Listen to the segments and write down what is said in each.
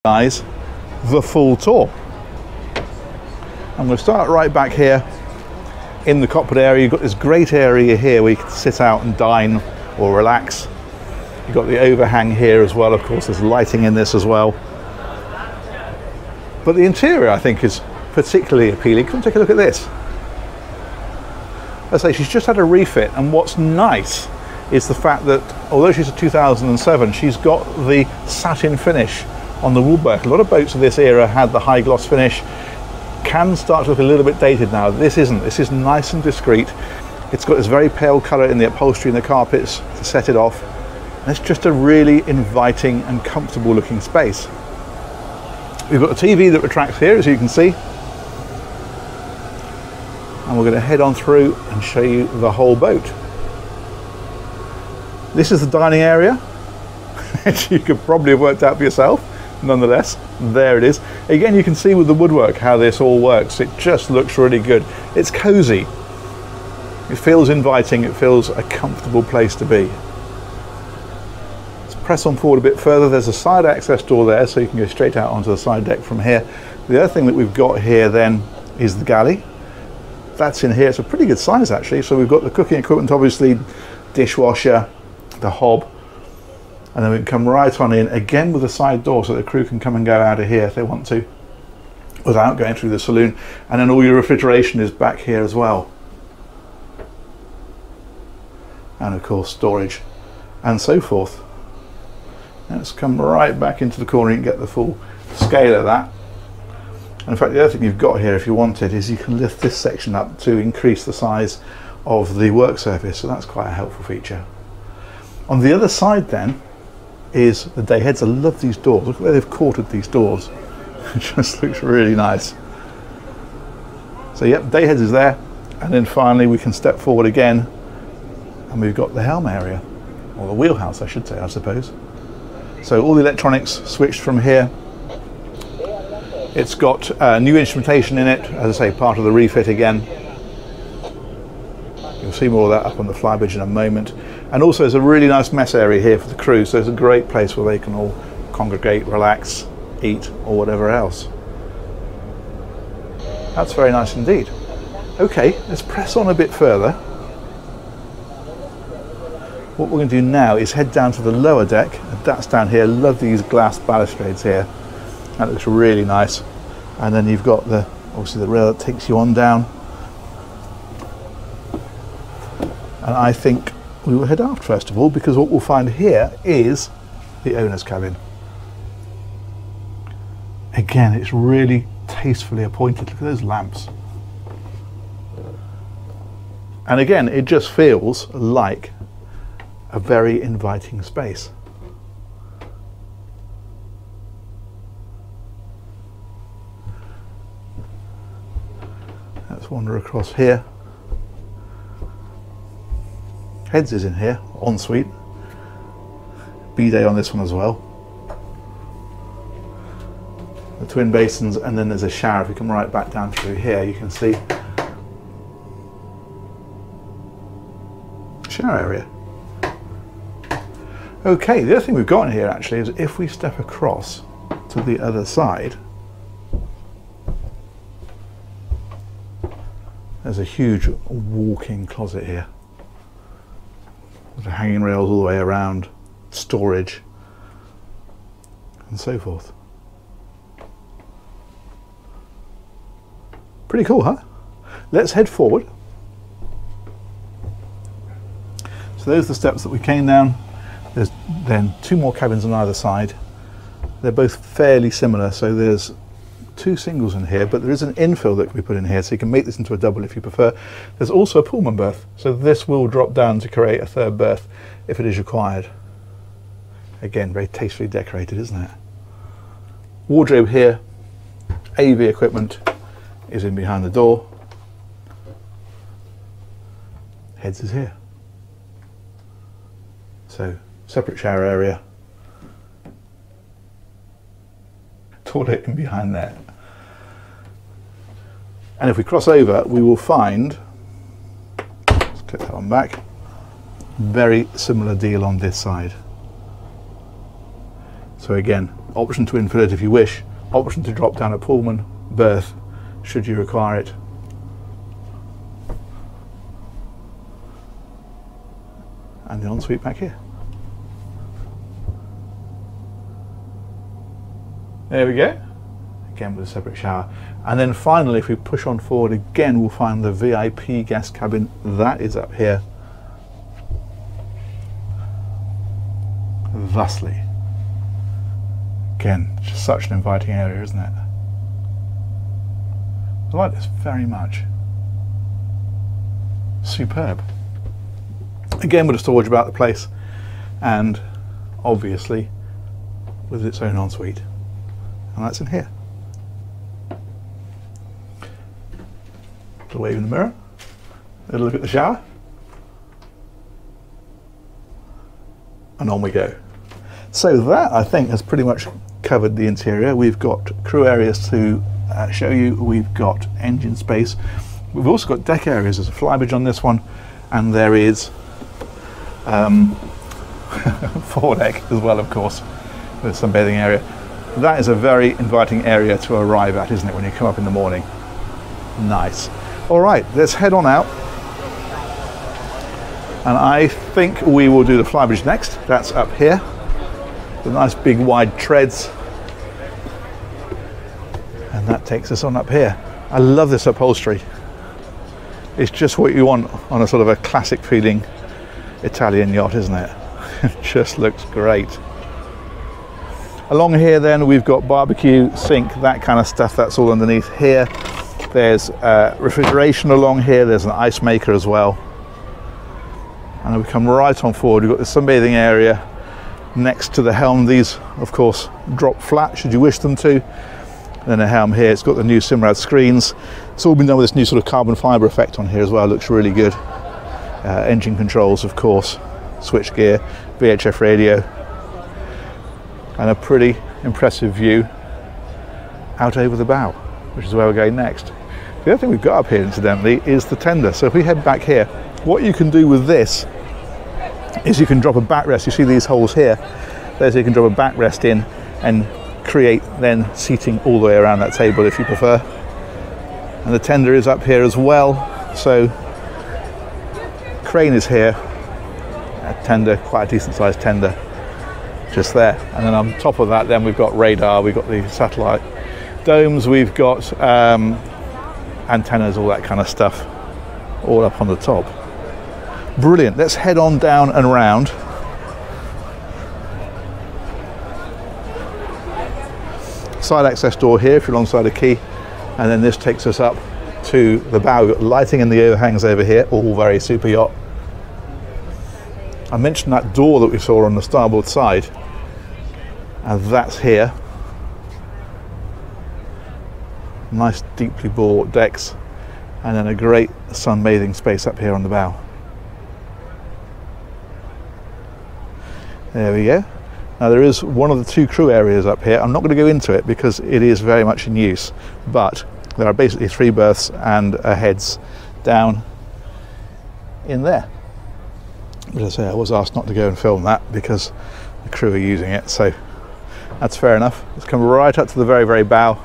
guys the full tour. I'm going to start right back here in the cockpit area. You've got this great area here where you can sit out and dine or relax. You've got the overhang here as well. Of course, there's lighting in this as well. But the interior, I think, is particularly appealing. Come take a look at this. As I say, she's just had a refit, and what's nice is the fact that although she's a 2007, she's got the satin finish on the woodwork. A lot of boats of this era had the high gloss finish. Can start to look a little bit dated now. This isn't. This is nice and discreet. It's got this very pale colour in the upholstery and the carpets to set it off. And it's just a really inviting and comfortable looking space. We've got a TV that retracts here, as you can see. And we're going to head on through and show you the whole boat. This is the dining area, which you could probably have worked out for yourself. Nonetheless, there it is. Again, you can see with the woodwork how this all works. It just looks really good. It's cozy. It feels inviting. It feels a comfortable place to be. Let's press on forward a bit further. There's a side access door there, so you can go straight out onto the side deck from here. The other thing that we've got here then is the galley. That's in here. It's a pretty good size actually. So we've got the cooking equipment, obviously, dishwasher, the hob. And then we can come right on in, again with a side door so the crew can come and go out of here if they want to, without going through the saloon. And then all your refrigeration is back here as well. And of course storage and so forth. Let's come right back into the corner and get the full scale of that. And in fact, the other thing you've got here, if you wanted, is you can lift this section up to increase the size of the work surface. So that's quite a helpful feature. On the other side then, is the day heads. I love these doors. Look where they've quartered these doors. It just looks really nice. So yep, day heads is there, and then finally we can step forward again and we've got the helm area, or the wheelhouse I should say, I suppose. So all the electronics switched from here. It's got new instrumentation in it, as I say, part of the refit again. You'll see more of that up on the flybridge in a moment. And also there's a really nice mess area here for the crew, so it's a great place where they can all congregate, relax, eat, or whatever else. That's very nice indeed. Okay, let's press on a bit further. What we're going to do now is head down to the lower deck. That's down here. Love these glass balustrades here. That looks really nice. And then you've got the, obviously the rail that takes you on down. And I think we will head aft first of all, because what we'll find here is the owner's cabin. Again, it's really tastefully appointed. Look at those lamps. And again, it just feels like a very inviting space. Let's wander across here. Heads is in here, ensuite. Bidet on this one as well. The twin basins, and then there's a shower. If we come right back down through here, you can see shower area. Okay, the other thing we've got in here actually is if we step across to the other side, there's a huge walk-in closet here. The hanging rails all the way around, storage, and so forth. Pretty cool, huh? Let's head forward. So those are the steps that we came down. There's then two more cabins on either side. They're both fairly similar, so there's two singles in here, but there is an infill that can be put in here, so you can make this into a double if you prefer. There's also a Pullman berth, so this will drop down to create a third berth if it is required. Again, very tastefully decorated, isn't it? Wardrobe here, AV equipment is in behind the door. Heads is here. So, separate shower area. Toilet in behind there. And if we cross over, we will find, let's click that one back, very similar deal on this side. So again, option to infill it if you wish, option to drop down a Pullman berth should you require it. And the ensuite back here. There we go. Again with a separate shower. And then finally, if we push on forward again, we'll find the VIP guest cabin. That is up here. Thusly. Again, just such an inviting area, isn't it? I like this very much. Superb. Again with a storage about the place, and obviously with its own ensuite. And that's in here. Little wave in the mirror, a little look at the shower, and on we go. So that, I think, has pretty much covered the interior. We've got crew areas to show you, we've got engine space, we've also got deck areas. There's a flybridge on this one, and there is foredeck as well, of course, with some bathing area. That is a very inviting area to arrive at, isn't it, when you come up in the morning? Nice. All right, let's head on out. And I think we will do the flybridge next. That's up here. The nice big wide treads. And that takes us on up here. I love this upholstery. It's just what you want on a sort of a classic feeling Italian yacht, isn't it? It just looks great. Along here then we've got barbecue, sink, that kind of stuff. That's all underneath here. There's refrigeration along here. There's an ice maker as well. And then we come right on forward. We've got the sunbathing area next to the helm. These, of course, drop flat should you wish them to. And then a helm here. It's got the new Simrad screens. It's all been done with this new sort of carbon fibre effect on here as well. It looks really good. Engine controls, of course, switch gear, VHF radio, and a pretty impressive view out over the bow, which is where we're going next. The other thing we've got up here, incidentally, is the tender. So if we head back here, what you can do with this is you can drop a backrest. You see these holes here. There's, you can drop a backrest in and create then seating all the way around that table if you prefer. And the tender is up here as well. So crane is here. A tender, quite a decent sized tender, just there. And then on top of that, then we've got radar. We've got the satellite domes. We've got antennas, all that kind of stuff, all up on the top. Brilliant. Let's head on down and around. Side access door here if you're alongside a quay, and then this takes us up to the bow. We've got lighting in the overhangs over here, all very super yacht. I mentioned that door that we saw on the starboard side, and that's here. Nice deeply bored decks, and then a great sunbathing space up here on the bow. There we go. Now there is one of the two crew areas up here. I'm not going to go into it because it is very much in use, but there are basically 3 berths and a heads down in there. But as I say, I was asked not to go and film that because the crew are using it, so that's fair enough. Let's come right up to the very, very bow.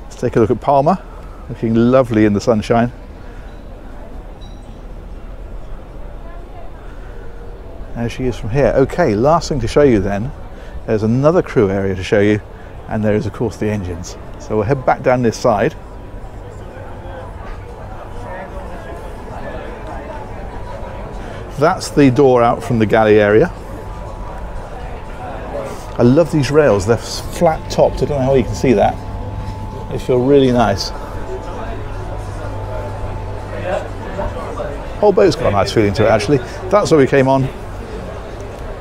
Let's take a look at Palma, looking lovely in the sunshine. There she is from here. Okay, last thing to show you then, there's another crew area to show you, and there is of course the engines. So we'll head back down this side. That's the door out from the galley area. I love these rails, they're flat topped. I don't know how you can see that. They feel really nice. Whole boat's got a nice feeling to it actually. That's where we came on.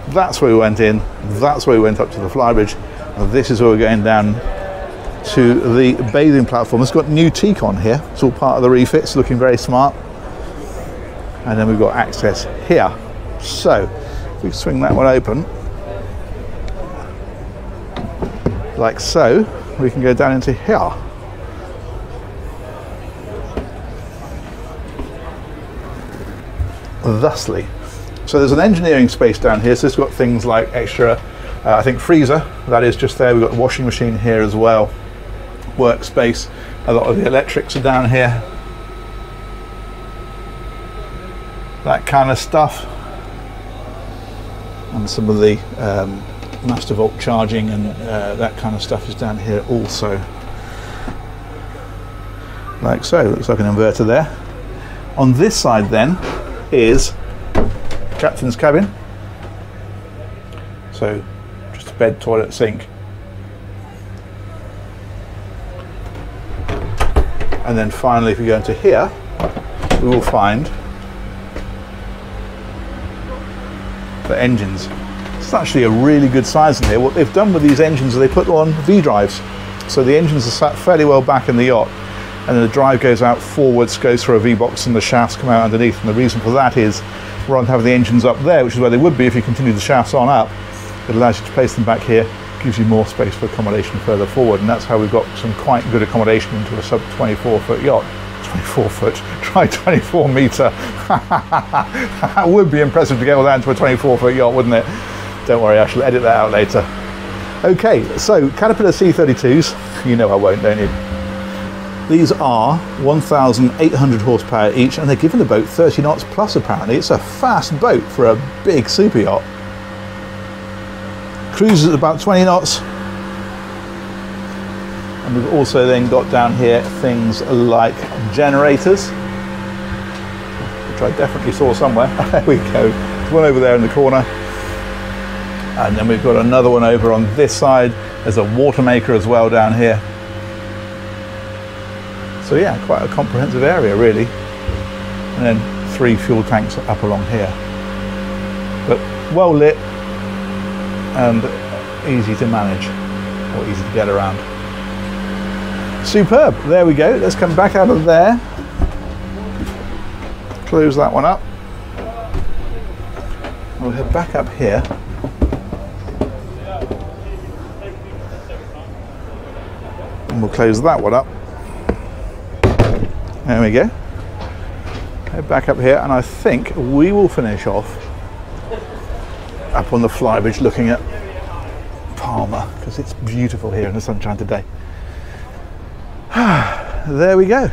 That's where we went in. That's where we went up to the flybridge. And this is where we're going down to the bathing platform. It's got new teak on here. It's all part of the refit. It's looking very smart. And then we've got access here. So if we swing that one open, like so, we can go down into here. Thusly. So there's an engineering space down here, so it's got things like extra I think freezer, that is just there. We've got the washing machine here as well. Workspace, a lot of the electrics are down here. That kind of stuff. And some of the master volt charging and that kind of stuff is down here also. Like so, looks like an inverter there. On this side then is captain's cabin. So just a bed, toilet, sink. And then finally, if we go into here, we will find the engines. It's actually a really good size in here. What they've done with these engines is they put them on V-drives. So the engines are sat fairly well back in the yacht, and then the drive goes out forwards, goes through a V-box, and the shafts come out underneath. And the reason for that is, rather than having the engines up there, which is where they would be if you continue the shafts on up, it allows you to place them back here, gives you more space for accommodation further forward. And that's how we've got some quite good accommodation into a sub 24-foot yacht. 24 foot, try 24 metre. That would be impressive to get all that into a 24-foot yacht, wouldn't it? Don't worry, I shall edit that out later. Okay, so Caterpillar C32s, you know I won't, don't you? These are 1,800 horsepower each, and they're giving the boat 30 knots plus apparently. It's a fast boat for a big super yacht. Cruises at about 20 knots. And we've also then got down here things like generators, which I definitely saw somewhere. There we go. There's one over there in the corner. And then we've got another one over on this side. There's a water maker as well down here. So yeah, quite a comprehensive area really. And then 3 fuel tanks up along here. But well lit and easy to manage, or easy to get around. Superb, there we go. Let's come back out of there. Close that one up. We'll head back up here. And we'll close that one up. There we go. Head back up here, and I think we will finish off up on the flybridge looking at Palma, because it's beautiful here in the sunshine today. There we go.